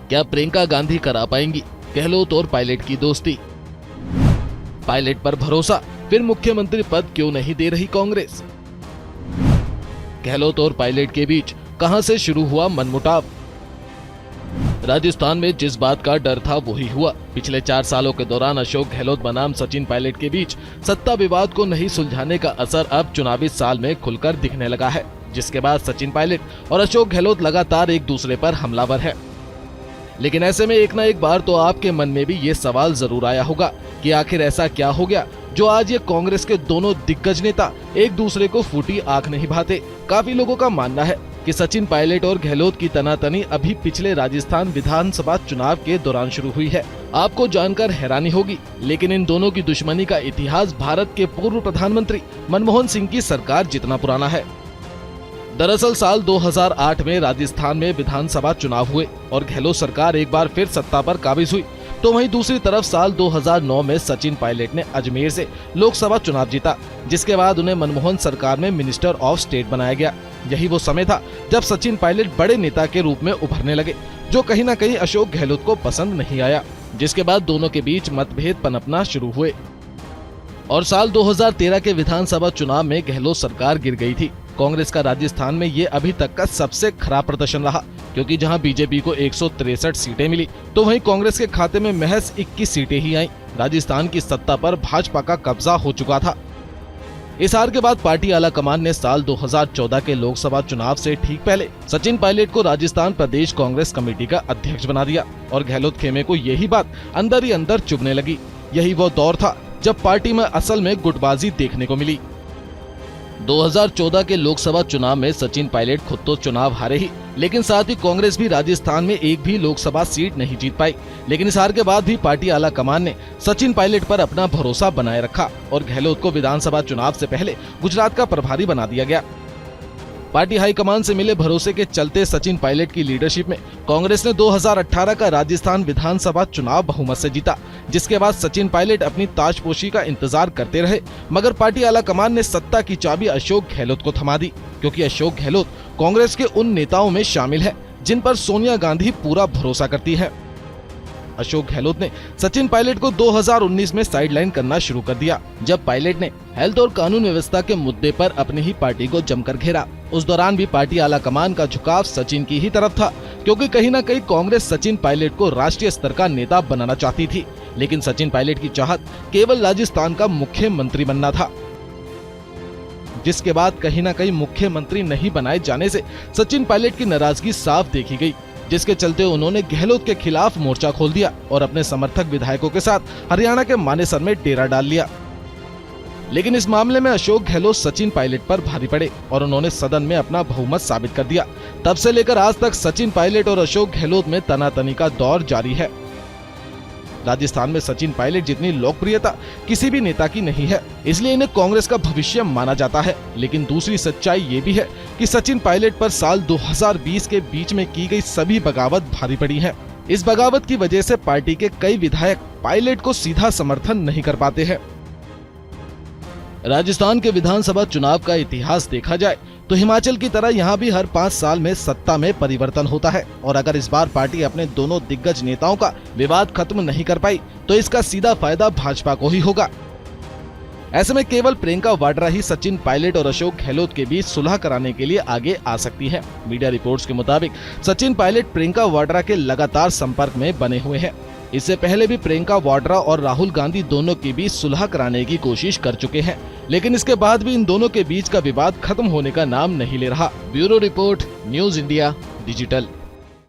क्या प्रियंका गांधी करा पाएंगी गहलोत और पायलट की दोस्ती? पायलट पर भरोसा, फिर मुख्यमंत्री पद क्यों नहीं दे रही कांग्रेस? गहलोत और पायलट के बीच कहां से शुरू हुआ मनमुटाव? राजस्थान में जिस बात का डर था वही हुआ। पिछले 4 सालों के दौरान अशोक गहलोत बनाम सचिन पायलट के बीच सत्ता विवाद को नहीं सुलझाने का असर अब चुनावी साल में खुलकर दिखने लगा है, जिसके बाद सचिन पायलट और अशोक गहलोत लगातार एक दूसरे पर हमलावर है। लेकिन ऐसे में एक न एक बार तो आपके मन में भी ये सवाल जरूर आया होगा कि आखिर ऐसा क्या हो गया जो आज ये कांग्रेस के दोनों दिग्गज नेता एक दूसरे को फूटी आंख नहीं भाते। काफी लोगों का मानना है कि सचिन पायलट और गहलोत की तनातनी अभी पिछले राजस्थान विधानसभा चुनाव के दौरान शुरू हुई है। आपको जानकर हैरानी होगी, लेकिन इन दोनों की दुश्मनी का इतिहास भारत के पूर्व प्रधानमंत्री मनमोहन सिंह की सरकार जितना पुराना है। दरअसल साल 2008 में राजस्थान में विधानसभा चुनाव हुए और गहलोत सरकार एक बार फिर सत्ता पर काबिज हुई, तो वहीं दूसरी तरफ साल 2009 में सचिन पायलट ने अजमेर से लोकसभा चुनाव जीता, जिसके बाद उन्हें मनमोहन सरकार में मिनिस्टर ऑफ स्टेट बनाया गया। यही वो समय था जब सचिन पायलट बड़े नेता के रूप में उभरने लगे, जो कहीं न कहीं अशोक गहलोत को पसंद नहीं आया, जिसके बाद दोनों के बीच मतभेद पनपना शुरू हुए और साल 2013 के विधानसभा चुनाव में गहलोत सरकार गिर गई थी। कांग्रेस का राजस्थान में ये अभी तक का सबसे खराब प्रदर्शन रहा, क्योंकि जहां बीजेपी को 163 सीटें मिली, तो वहीं कांग्रेस के खाते में महज 21 सीटें ही आईं। राजस्थान की सत्ता पर भाजपा का कब्जा हो चुका था। इस हार के बाद पार्टी आलाकमान ने साल 2014 के लोकसभा चुनाव से ठीक पहले सचिन पायलट को राजस्थान प्रदेश कांग्रेस कमेटी का अध्यक्ष बना दिया और गहलोत खेमे को यही बात अंदर ही अंदर चुभने लगी। यही वो दौर था जब पार्टी में असल में गुटबाजी देखने को मिली। 2014 के लोकसभा चुनाव में सचिन पायलट खुद तो चुनाव हारे ही, लेकिन साथ ही कांग्रेस भी राजस्थान में एक भी लोकसभा सीट नहीं जीत पाई। लेकिन इस हार के बाद भी पार्टी आलाकमान ने सचिन पायलट पर अपना भरोसा बनाए रखा और गहलोत को विधानसभा चुनाव से पहले गुजरात का प्रभारी बना दिया गया। पार्टी हाईकमान से मिले भरोसे के चलते सचिन पायलट की लीडरशिप में कांग्रेस ने 2018 का राजस्थान विधानसभा चुनाव बहुमत से जीता, जिसके बाद सचिन पायलट अपनी ताजपोशी का इंतजार करते रहे, मगर पार्टी आलाकमान ने सत्ता की चाबी अशोक गहलोत को थमा दी, क्योंकि अशोक गहलोत कांग्रेस के उन नेताओं में शामिल है जिन पर सोनिया गांधी पूरा भरोसा करती है। अशोक गहलोत ने सचिन पायलट को 2019 में साइडलाइन करना शुरू कर दिया, जब पायलट ने हेल्थ और कानून व्यवस्था के मुद्दे पर अपनी ही पार्टी को जमकर घेरा। उस दौरान भी पार्टी आलाकमान का झुकाव सचिन की ही तरफ था, क्योंकि कहीं न कहीं कांग्रेस सचिन पायलट को राष्ट्रीय स्तर का नेता बनाना चाहती थी, लेकिन सचिन पायलट की चाहत केवल राजस्थान का मुख्यमंत्री बनना था, जिसके बाद कहीं न कहीं मुख्यमंत्री नहीं बनाए जाने से सचिन पायलट की नाराजगी साफ देखी गई, जिसके चलते उन्होंने गहलोत के खिलाफ मोर्चा खोल दिया और अपने समर्थक विधायकों के साथ हरियाणा के मानेसर में डेरा डाल लिया। लेकिन इस मामले में अशोक गहलोत सचिन पायलट पर भारी पड़े और उन्होंने सदन में अपना बहुमत साबित कर दिया। तब से लेकर आज तक सचिन पायलट और अशोक गहलोत में तनातनी का दौर जारी है। राजस्थान में सचिन पायलट जितनी लोकप्रियता किसी भी नेता की नहीं है, इसलिए इन्हें कांग्रेस का भविष्य माना जाता है। लेकिन दूसरी सच्चाई ये भी है कि सचिन पायलट पर साल 2020 के बीच में की गई सभी बगावत भारी पड़ी है। इस बगावत की वजह से पार्टी के कई विधायक पायलट को सीधा समर्थन नहीं कर पाते हैं। राजस्थान के विधानसभा चुनाव का इतिहास देखा जाए तो हिमाचल की तरह यहाँ भी हर 5 साल में सत्ता में परिवर्तन होता है, और अगर इस बार पार्टी अपने दोनों दिग्गज नेताओं का विवाद खत्म नहीं कर पाई तो इसका सीधा फायदा भाजपा को ही होगा। ऐसे में केवल प्रियंका वाड्रा ही सचिन पायलट और अशोक गहलोत के बीच सुलह कराने के लिए आगे आ सकती है। मीडिया रिपोर्ट्स के मुताबिक सचिन पायलट प्रियंका वाड्रा के लगातार संपर्क में बने हुए हैं। इससे पहले भी प्रियंका वाड्रा और राहुल गांधी दोनों के बीच सुलह कराने की कोशिश कर चुके हैं, लेकिन इसके बाद भी इन दोनों के बीच का विवाद खत्म होने का नाम नहीं ले रहा। Bureau report, news India digital.